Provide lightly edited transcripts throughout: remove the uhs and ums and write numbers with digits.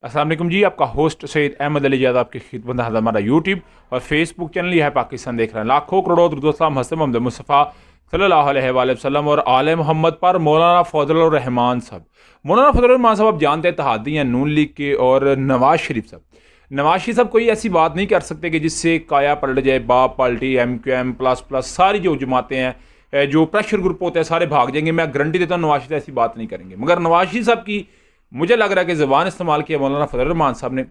अस्सलाम वालेकुम जी, आपका होस्ट सैयद अहमद अली ज़ादा आपकी खिदमत है। हमारा यूट्यूब और फेसबुक चैनल यह है पाकिस्तान देख रहे हैं। लाखों करोड़ों दुरुद हसन मोहम्मद मुस्तफ़ा सल्लल्लाहु अलैहि वसल्लम और आले मोहम्मद पर मौलाना फजल रहमान साहब। मौलाना फजल रहमान साहब आप जानते हैं तहादी हैं नून लीग के, और नवाज शरीफ साहब। नवाज शरीफ साहब कोई ऐसी बात नहीं कर सकते कि जिससे काया पलट जाए। बाप पार्टी, MQM प्लस प्लस सारी जो जमातें हैं, जो प्रेशर ग्रुप होते हैं, सारे भाग जाएंगे। मैं गारंटी देता हूँ नवाज शरीफ ऐसी बात नहीं करेंगे। मगर नवाज शरीफ साहब की मुझे लग रहा है कि ज़बान इस्तेमाल किया मौलाना फजल रहमान साहब ने।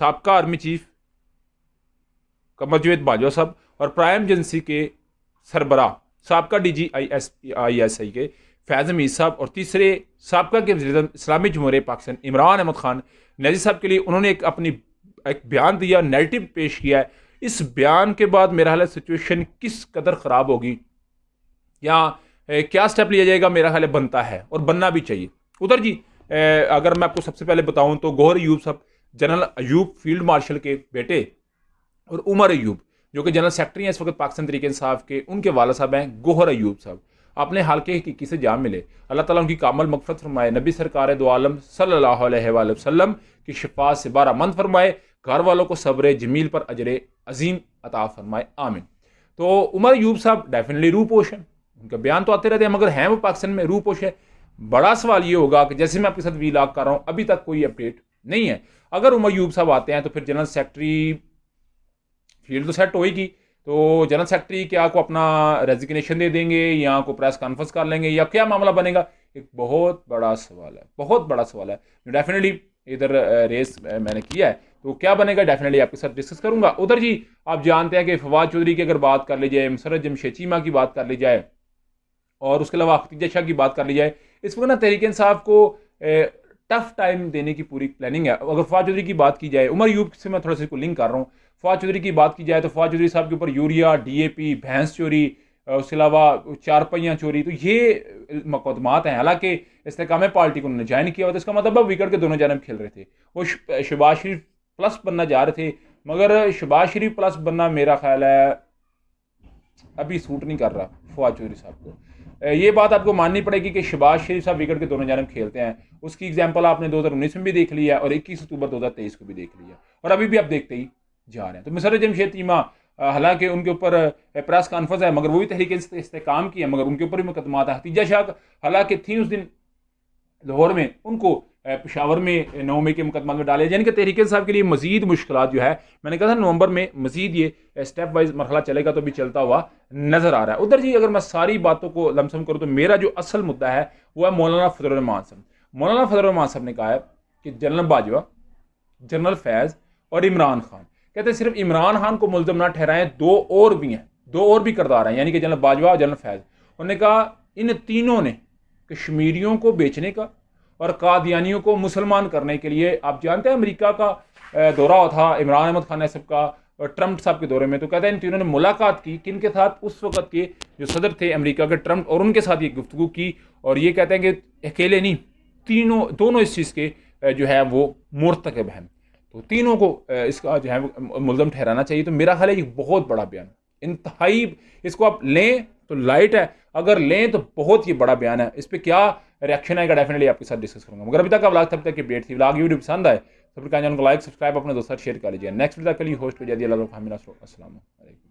साबका आर्मी चीफ कमर जावेद बाजवा साहब और प्राइम एजेंसी के सरबरा साबका DG ISI के फैज़ हमीद साहब, और तीसरे साबका के वज़ीर इस्लामी जमहूरियत पाकिस्तान इमरान अहमद खान नज़ीर साहब के लिए उन्होंने एक बयान दिया, नैरेटिव पेश किया है। इस बयान के बाद मेरा ख्याल सिचुएशन किस कदर ख़राब होगी या क्या स्टेप लिया जाएगा, मेरा ख्याल बनता है और बनना भी चाहिए। उधर जी अगर मैं आपको सबसे पहले बताऊं तो गौहर अयूब साहब, जनरल अयूब फील्ड मार्शल के बेटे, और उमर अयूब जो कि जनरल सेक्रेटरी हैं इस वक्त पाकिस्तान तहरीक इंसाफ के, उनके वाला साहब हैं गौहर अयूब साहब। अपने हाल के हकीकी से जाम मिले। अल्लाह ताला उनकी कामल मगफरत फरमाए। नबी सरकार दो आलम सल्लल्लाहु अलैहि वसल्लम की शिफात से बारामंद फरमाए। घर वालों को सब्र जमील पर अजर अजीम अता फरमाए, आमिन। तो उमर अयूब साहब डेफिनेटली रूपोश हैं, उनके बयान तो आते रहते हैं, मगर हैं वो पाकिस्तान में रूपोश है। बड़ा सवाल ये होगा कि जैसे मैं आपके साथ वीलॉग कर रहा हूं, अभी तक कोई अपडेट नहीं है। अगर उमर अयूब साहब आते हैं तो फिर जनरल सेक्रेटरी फील्ड तो सेट होएगी, तो जनरल सेक्रेटरी क्या को अपना रेजिग्नेशन दे देंगे या को प्रेस कॉन्फ्रेंस कर लेंगे या क्या मामला बनेगा, एक बहुत बड़ा सवाल है, बहुत बड़ा सवाल है जो डेफिनेटली इधर रेस मैंने किया है। तो क्या बनेगा डेफिनेटली आपके साथ डिस्कस करूंगा। उधर जी आप जानते हैं कि फवाद चौधरी की अगर बात कर ली जाए, मुसर्रत जमशेद चीमा की बात कर ली जाए, और उसके अलावा खतीजा शाह की बात कर ली जाए, इस वक्त ना तहरीक इंसाफ को टफ टाइम देने की पूरी प्लानिंग है। अगर फवाद चौधरी की बात की जाए, उमर अयूब से मैं थोड़ा सा इसको लिंक कर रहा हूँ। फवाद चौधरी की बात की जाए तो फवाद चौधरी साहब के ऊपर यूरिया, DAP, भैंस चोरी, उसके अलावा चारपहिया चोरी, तो ये मुकदमात हैं। हालांकि इस्तेकाम पार्टी को उन्होंने ज्वाइन किया हुआ था, इसका मतलब अब विकेट के दोनों जानब खेल रहे थे। वो शहबाज शरीफ प्लस बनना जा रहे थे, मगर शहबाज शरीफ प्लस बनना मेरा ख्याल है अभी सूट नहीं कर रहा फवाद चौधरी साहब को। ये बात आपको माननी पड़ेगी कि शहबाज शरीफ साहब विकेट के दोनों जानब खेलते हैं। उसकी एग्जांपल आपने 2019 में भी देख लिया और 21 अक्टूबर 2023 को भी देख लिया, और अभी भी आप देखते ही जा रहे हैं। तो मुसर्रत जमशेद चीमा, हालांकि उनके ऊपर प्रेस कॉन्फ्रेंस है, मगर वो भी तहरीक इस्तेकाम की है, मगर उनके ऊपर भी मुकदमात है। खतीजा शाह हालांकि थी उस दिन लाहौर में, उनको पेशावर में 9 मई के मुकदमा में डाले, यानी कि तहरीक साहब के लिए मजीद मुश्किलात जो है, मैंने कहा था नवंबर में मजीद ये स्टेप वाइज मरहला चलेगा, तो भी चलता हुआ नजर आ रहा है। उधर जी अगर मैं सारी बातों को लमसम करूँ तो मेरा जो असल मुद्दा है वो है मौलाना फजल रहमान साहब। मौलाना फजल रहमान साहब ने कहा है कि जनरल बाजवा, जनरल फैज़ और इमरान खान, कहते हैं सिर्फ इमरान खान को मुल्ज़िम ना ठहराएं, दो और भी हैं, दो और भी करदार हैं, यानी कि जनरल बाजवा और जनरल फैज़। उन्होंने कहा इन तीनों ने कश्मीरियों को बेचने का और कादियानियों को मुसलमान करने के लिए, आप जानते हैं अमेरिका का दौरा हुआ था इमरान अहमद खान साहब का ट्रंप साहब के दौरे में, तो कहते हैं इन तीनों ने मुलाकात की किन के साथ, उस वक्त के जो सदर थे अमेरिका के ट्रंप, और उनके साथ ये गुफ्तगू की। और ये कहते हैं कि अकेले नहीं, तीनों दोनों इस चीज़ के जो है वो मुर्तकब हैं, तो तीनों को इसका जो है मुल्ज़म ठहराना चाहिए। तो मेरा ख्याल है ये बहुत बड़ा बयान, इंतहाई, इसको आप लें तो लाइट है, अगर लें तो बहुत ही बड़ा बयान है। इस पर क्या रिएक्शन आएगा डेफिनेटली आपके साथ डिस्कस करूंगा। मगर अभी तक का व्लॉग तब तक की अपडेट थी। व्लॉग वीडियो पसंद आए तो चैनल को लाइक सब्सक्राइब अपने दोस्तों शेयर कर लीजिए। नेक्स्ट वीडियो के लिए होस्ट हो जाइए। अस्सलाम वालेकुम।